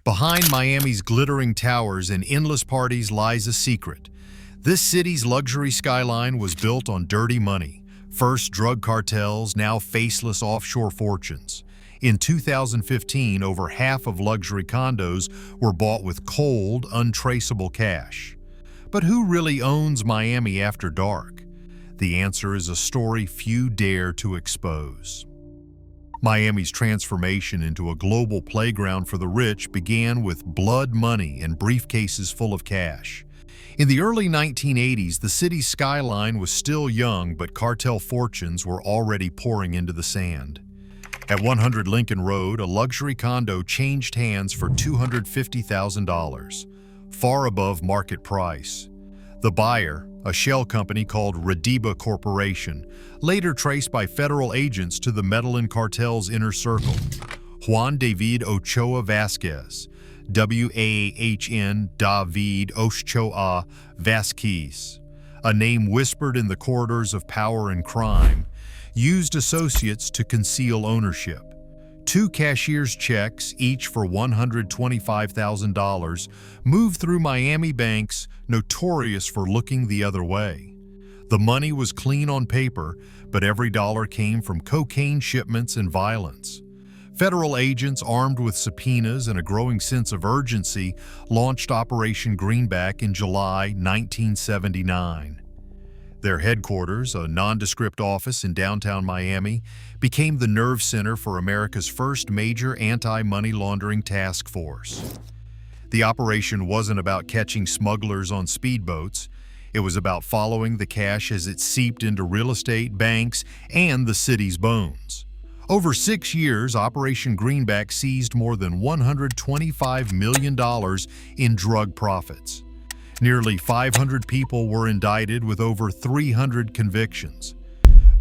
Behind Miami's glittering towers and endless parties lies a secret. This city's luxury skyline was built on dirty money. First drug cartels, now faceless offshore fortunes. In 2015, over half of luxury condos were bought with cold, untraceable cash. But who really owns Miami after dark? The answer is a story few dare to expose. Miami's transformation into a global playground for the rich began with blood money and briefcases full of cash. In the early 1980s, the city's skyline was still young, but cartel fortunes were already pouring into the sand. At 100 Lincoln Road, a luxury condo changed hands for $250,000, far above market price. The buyer, a shell company called Rediba Corporation, later traced by federal agents to the Medellin cartel's inner circle. Juan David Ochoa Vasquez, W-A-H-N David Ochoa Vasquez, a name whispered in the corridors of power and crime, used associates to conceal ownership. Two cashier's checks, each for $125,000, moved through Miami banks notorious for looking the other way. The money was clean on paper, but every dollar came from cocaine shipments and violence. Federal agents, armed with subpoenas and a growing sense of urgency, launched Operation Greenback in July 1979. Their headquarters, a nondescript office in downtown Miami, became the nerve center for America's first major anti-money laundering task force. The operation wasn't about catching smugglers on speedboats. It was about following the cash as it seeped into real estate, banks, and the city's bones. Over 6 years, Operation Greenback seized more than $125 million in drug profits. Nearly 500 people were indicted with over 300 convictions.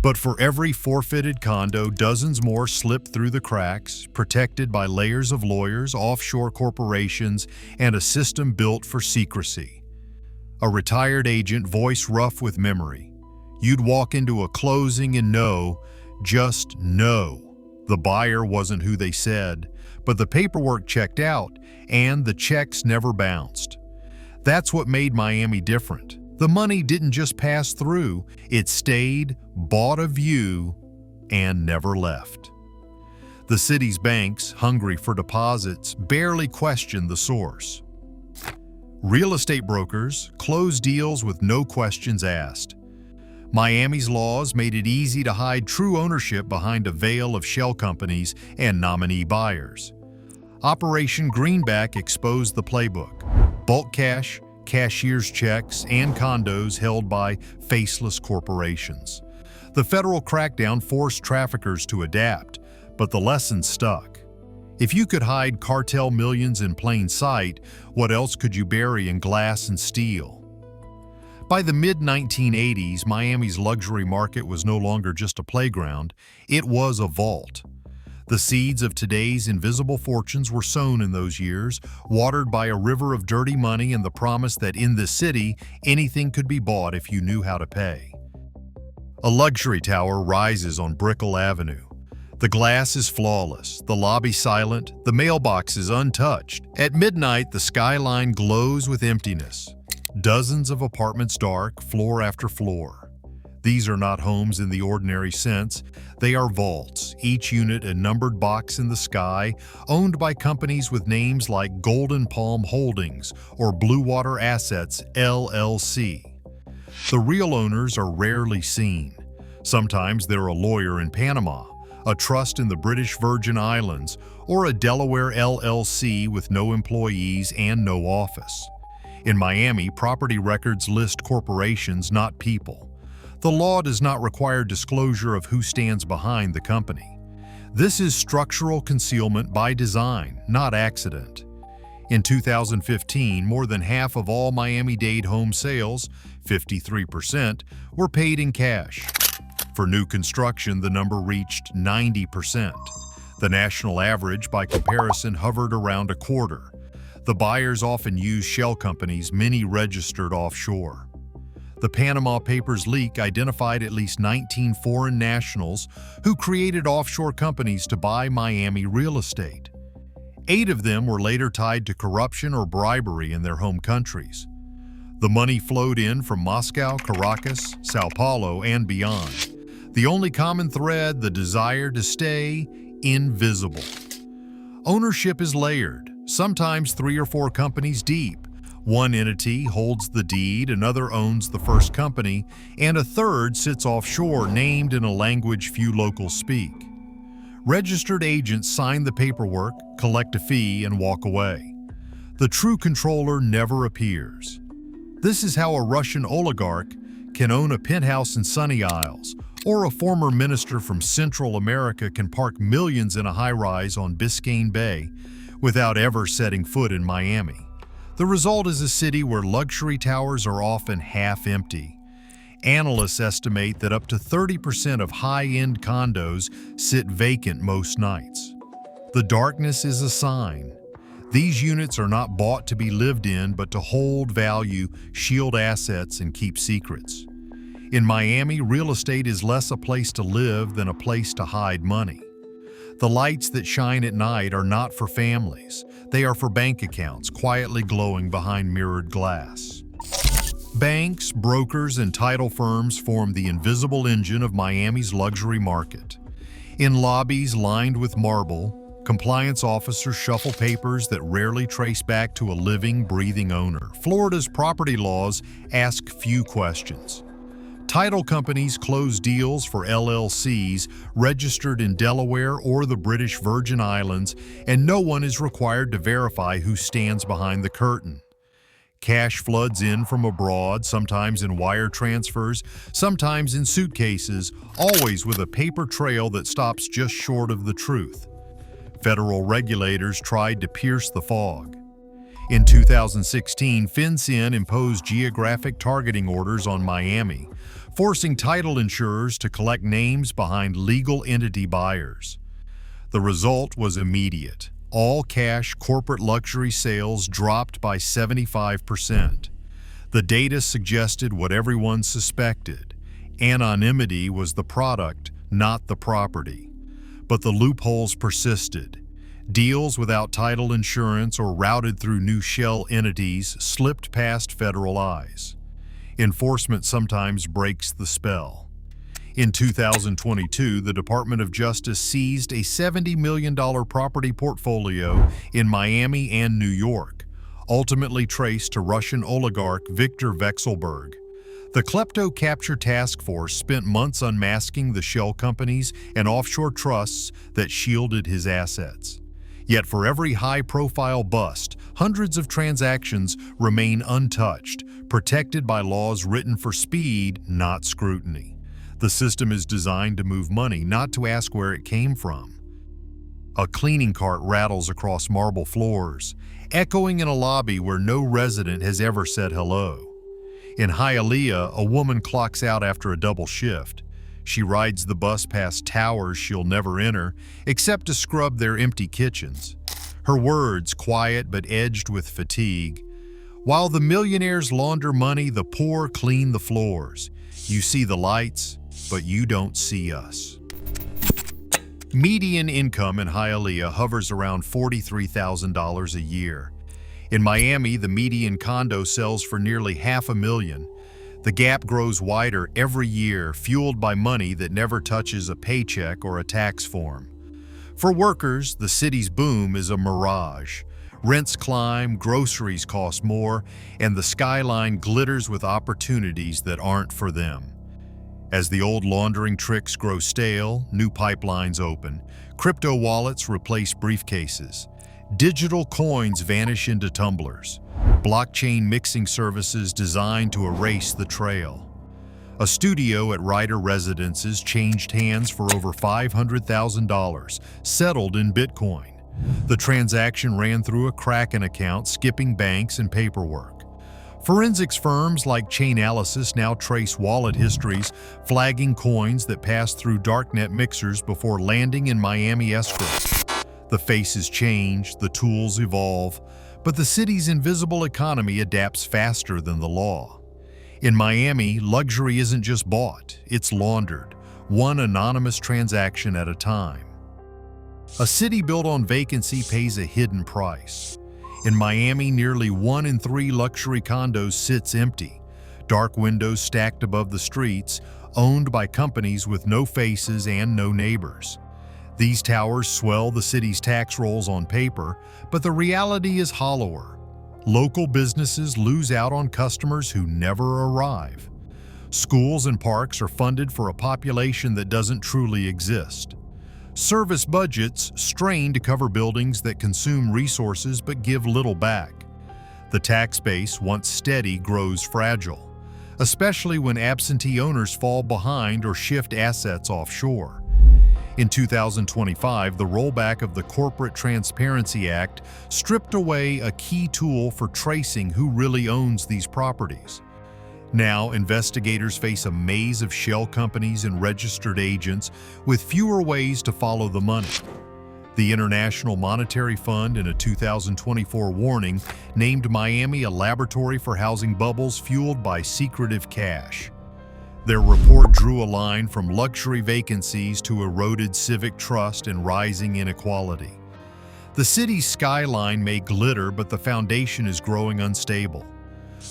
But for every forfeited condo, dozens more slipped through the cracks, protected by layers of lawyers, offshore corporations, and a system built for secrecy. A retired agent, voice rough with memory. You'd walk into a closing and know, just know, the buyer wasn't who they said, but the paperwork checked out, and the checks never bounced. That's what made Miami different. The money didn't just pass through, it stayed, bought a view, and never left. The city's banks, hungry for deposits, barely questioned the source. Real estate brokers closed deals with no questions asked. Miami's laws made it easy to hide true ownership behind a veil of shell companies and nominee buyers. Operation Greenback exposed the playbook. Bulk cash, cashier's checks, and condos held by faceless corporations. The federal crackdown forced traffickers to adapt, but the lesson stuck. If you could hide cartel millions in plain sight, what else could you bury in glass and steel? By the mid-1980s, Miami's luxury market was no longer just a playground, it was a vault. The seeds of today's invisible fortunes were sown in those years, watered by a river of dirty money and the promise that in this city, anything could be bought if you knew how to pay. A luxury tower rises on Brickell Avenue. The glass is flawless, the lobby silent, the mailbox is untouched. At midnight, the skyline glows with emptiness. Dozens of apartments dark, floor after floor. These are not homes in the ordinary sense. They are vaults, each unit a numbered box in the sky, owned by companies with names like Golden Palm Holdings or Blue Water Assets, LLC. The real owners are rarely seen. Sometimes they're a lawyer in Panama, a trust in the British Virgin Islands, or a Delaware LLC with no employees and no office. In Miami, property records list corporations, not people. The law does not require disclosure of who stands behind the company. This is structural concealment by design, not accident. In 2015, more than half of all Miami-Dade home sales, 53%, were paid in cash. For new construction, the number reached 90%. The national average, by comparison, hovered around a quarter. The buyers often use shell companies, many registered offshore. The Panama Papers leak identified at least 19 foreign nationals who created offshore companies to buy Miami real estate. 8 of them were later tied to corruption or bribery in their home countries. The money flowed in from Moscow, Caracas, Sao Paulo, and beyond. The only common thread, the desire to stay invisible. Ownership is layered, sometimes 3 or 4 companies deep. One entity holds the deed, another owns the first company, and a third sits offshore, named in a language few locals speak. Registered agents sign the paperwork, collect a fee, and walk away. The true controller never appears. This is how a Russian oligarch can own a penthouse in Sunny Isles, or a former minister from Central America can park millions in a high-rise on Biscayne Bay without ever setting foot in Miami. The result is a city where luxury towers are often half empty. Analysts estimate that up to 30% of high-end condos sit vacant most nights. The darkness is a sign. These units are not bought to be lived in, but to hold value, shield assets, and keep secrets. In Miami, real estate is less a place to live than a place to hide money. The lights that shine at night are not for families. They are for bank accounts quietly glowing behind mirrored glass. Banks, brokers, and title firms form the invisible engine of Miami's luxury market. In lobbies lined with marble, compliance officers shuffle papers that rarely trace back to a living, breathing owner. Florida's property laws ask few questions. Title companies close deals for LLCs registered in Delaware or the British Virgin Islands, and no one is required to verify who stands behind the curtain. Cash floods in from abroad, sometimes in wire transfers, sometimes in suitcases, always with a paper trail that stops just short of the truth. Federal regulators tried to pierce the fog. In 2016, FinCEN imposed geographic targeting orders on Miami, forcing title insurers to collect names behind legal entity buyers. The result was immediate. All-cash corporate luxury sales dropped by 75%. The data suggested what everyone suspected. Anonymity was the product, not the property. But the loopholes persisted. Deals without title insurance or routed through new shell entities slipped past federal eyes. Enforcement sometimes breaks the spell. In 2022, the Department of Justice seized a $70 million property portfolio in Miami and New York, ultimately traced to Russian oligarch Viktor Vekselberg. The Klepto Capture Task Force spent months unmasking the shell companies and offshore trusts that shielded his assets. Yet for every high-profile bust, hundreds of transactions remain untouched, protected by laws written for speed, not scrutiny. The system is designed to move money, not to ask where it came from. A cleaning cart rattles across marble floors, echoing in a lobby where no resident has ever said hello. In Hialeah, a woman clocks out after a double shift. She rides the bus past towers she'll never enter, except to scrub their empty kitchens. Her words, quiet but edged with fatigue. While the millionaires launder money, the poor clean the floors. You see the lights, but you don't see us. Median income in Hialeah hovers around $43,000 a year. In Miami, the median condo sells for nearly $500,000. The gap grows wider every year, fueled by money that never touches a paycheck or a tax form. For workers, the city's boom is a mirage. Rents climb, groceries cost more, and the skyline glitters with opportunities that aren't for them. As the old laundering tricks grow stale, new pipelines open. Crypto wallets replace briefcases. Digital coins vanish into tumblers. Blockchain mixing services designed to erase the trail. A studio at Ryder Residences changed hands for over $500,000, settled in Bitcoin. The transaction ran through a Kraken account, skipping banks and paperwork. Forensics firms like Chainalysis now trace wallet histories, flagging coins that passed through darknet mixers before landing in Miami escrow. The faces change, the tools evolve, but the city's invisible economy adapts faster than the law. In Miami, luxury isn't just bought, it's laundered, one anonymous transaction at a time. A city built on vacancy pays a hidden price. In Miami, nearly 1 in 3 luxury condos sits empty, dark windows stacked above the streets, owned by companies with no faces and no neighbors. These towers swell the city's tax rolls on paper, but the reality is hollower. Local businesses lose out on customers who never arrive. Schools and parks are funded for a population that doesn't truly exist. Service budgets strain to cover buildings that consume resources but give little back. The tax base, once steady, grows fragile, especially when absentee owners fall behind or shift assets offshore. In 2025, the rollback of the Corporate Transparency Act stripped away a key tool for tracing who really owns these properties. Now, investigators face a maze of shell companies and registered agents with fewer ways to follow the money. The International Monetary Fund, in a 2024 warning, named Miami a laboratory for housing bubbles fueled by secretive cash. Their report drew a line from luxury vacancies to eroded civic trust and rising inequality. The city's skyline may glitter, but the foundation is growing unstable.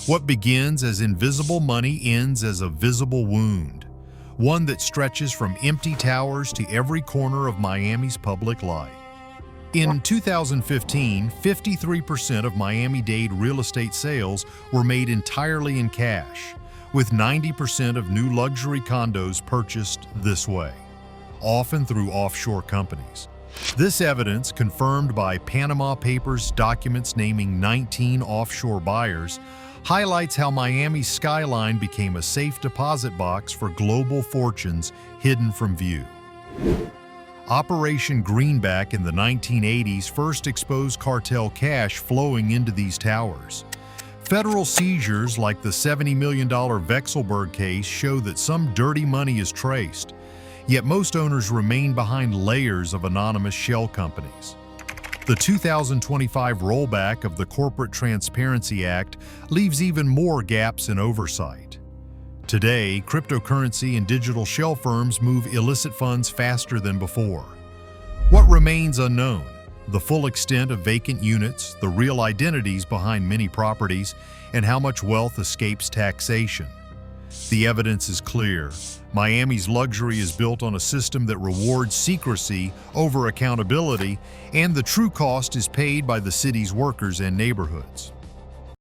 What begins as invisible money ends as a visible wound, one that stretches from empty towers to every corner of Miami's public life. In 2015, 53% of Miami-Dade real estate sales were made entirely in cash, with 90% of new luxury condos purchased this way, often through offshore companies. This evidence, confirmed by Panama Papers documents naming 19 offshore buyers, highlights how Miami's skyline became a safe deposit box for global fortunes hidden from view. Operation Greenback in the 1980s first exposed cartel cash flowing into these towers. Federal seizures like the $70 million Vexelberg case show that some dirty money is traced, yet most owners remain behind layers of anonymous shell companies. The 2025 rollback of the Corporate Transparency Act leaves even more gaps in oversight. Today, cryptocurrency and digital shell firms move illicit funds faster than before. What remains unknown? The full extent of vacant units, the real identities behind many properties, and how much wealth escapes taxation. The evidence is clear. Miami's luxury is built on a system that rewards secrecy over accountability, and the true cost is paid by the city's workers and neighborhoods.